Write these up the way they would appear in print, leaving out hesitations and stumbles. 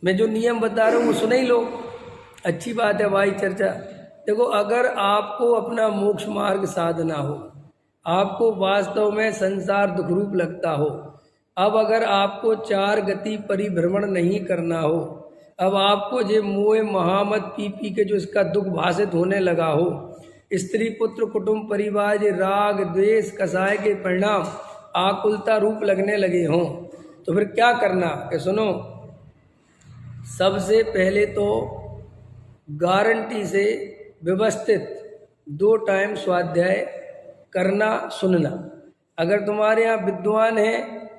मैं जो नियम बता रहा हूँ वो सुन ही लो। अच्छी बात है भाई चर्चा। देखो, अगर आपको अपना मोक्ष मार्ग साधना हो, आपको वास्तव में संसार दुखरूप लगता हो, अब अगर आपको चार गति परिभ्रमण नहीं करना हो, अब आपको जे मोह महामत पी पी के जो इसका दुख भाषित होने लगा हो, स्त्री पुत्र कुटुंब परिवार जे राग द्वेष कसाय के परिणाम आकुलता रूप लगने लगे हों, तो फिर क्या करना कि सुनो, सबसे पहले तो गारंटी से व्यवस्थित 2 टाइम स्वाध्याय करना सुनना। अगर तुम्हारे यहाँ विद्वान हैं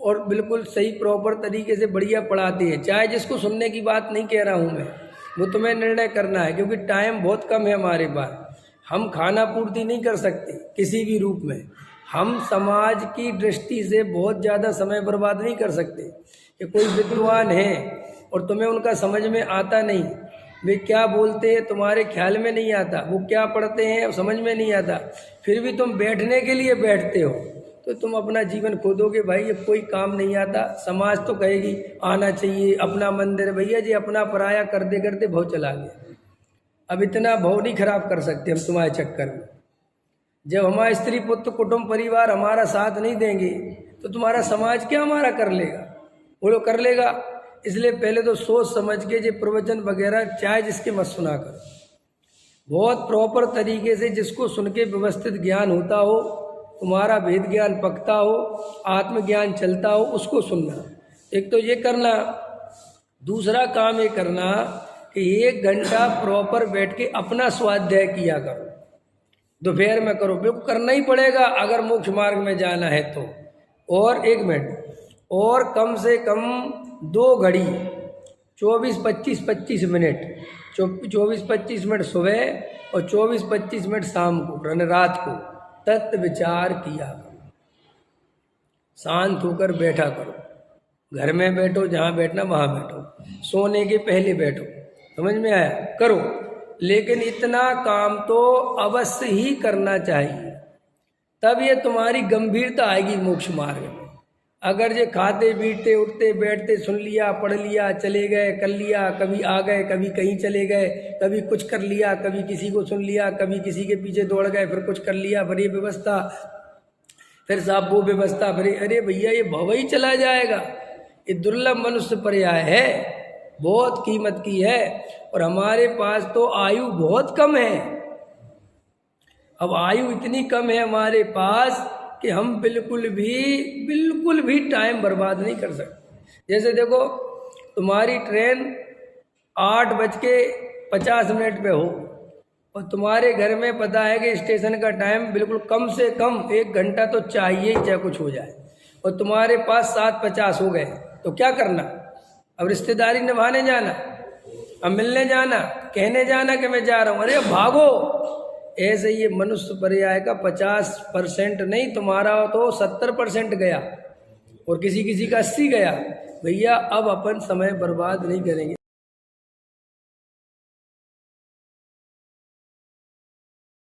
और बिल्कुल सही प्रॉपर तरीके से बढ़िया पढ़ाते हैं, चाहे जिसको सुनने की बात नहीं कह रहा हूँ मैं, वो तुम्हें निर्णय करना है, क्योंकि टाइम बहुत कम है हमारे पास। हम खाना पूर्ति नहीं कर सकते किसी भी रूप में, हम समाज की दृष्टि से बहुत ज़्यादा समय बर्बाद नहीं कर सकते। कि कोई विद्वान है और तुम्हें उनका समझ में आता नहीं, वे क्या बोलते हैं तुम्हारे ख्याल में नहीं आता, वो क्या पढ़ते हैं समझ में नहीं आता, फिर भी तुम बैठने के लिए बैठते हो, तो तुम अपना जीवन खो दोगे भाई। ये कोई काम नहीं आता। समाज तो कहेगी आना चाहिए, अपना मंदिर, भैया जी अपना पराया करते करते भाव चला गया। अब इतना भाव नहीं खराब कर सकते हम तुम्हारे चक्कर में। जब हमारे स्त्री पुत्र कुटुंब परिवार हमारा साथ नहीं देंगे तो तुम्हारा समाज क्या हमारा कर लेगा? वो लोग कर लेगा। इसलिए पहले तो सोच समझ के जो प्रवचन वगैरह चाहे जिसके मत सुना कर, बहुत प्रॉपर तरीके से जिसको सुन के व्यवस्थित ज्ञान होता हो, तुम्हारा भेद ज्ञान पकता हो, आत्मज्ञान चलता हो, उसको सुनना। एक तो ये करना। दूसरा काम ये करना कि 1 घंटा प्रॉपर बैठ के अपना स्वाध्याय किया करो। दोपहर में करो, बिल्कुल करना ही पड़ेगा अगर मोक्ष मार्ग में जाना है तो। और 1 मिनट और कम से कम 2 घड़ी 24-25 मिनट 24-25 मिनट सुबह और 24-25 मिनट शाम को, यानी रात को तत्व विचार किया करो। शांत होकर बैठा करो, घर में बैठो, जहाँ बैठना वहाँ बैठो, सोने के पहले बैठो। समझ में आया? करो। लेकिन इतना काम तो अवश्य ही करना चाहिए, तब ये तुम्हारी गंभीरता आएगी मोक्ष मार्ग में। अगर ये खाते पीते उठते बैठते सुन लिया, पढ़ लिया, चले गए, कर लिया, कभी आ गए, कभी कहीं चले गए, कभी कुछ कर लिया, कभी किसी को सुन लिया, कभी किसी के पीछे दौड़ गए, फिर कुछ कर लिया, फिर ये व्यवस्था, फिर साहब वो व्यवस्था, फिर अरे भैया ये भव ही चला जाएगा। ये दुर्लभ मनुष्य पर्याय है, बहुत कीमत की है। और हमारे पास तो आयु बहुत कम है। अब आयु इतनी कम है हमारे पास कि हम बिल्कुल भी टाइम बर्बाद नहीं कर सकते। जैसे देखो, तुम्हारी ट्रेन 8:50 पे हो और तुम्हारे घर में पता है कि स्टेशन का टाइम बिल्कुल कम से कम 1 घंटा तो चाहिए ही, चाहे कुछ हो जाए, और तुम्हारे पास 7:50 हो गए, तो क्या करना? अब रिश्तेदारी निभाने जाना, अब मिलने जाना, कहने जाना कि मैं जा रहा हूँ, अरे भागो। ऐसे ये मनुष्य पर्याय का 50% नहीं, तुम्हारा तो 70% गया और किसी किसी का 80 गया। भैया अब अपन समय बर्बाद नहीं करेंगे।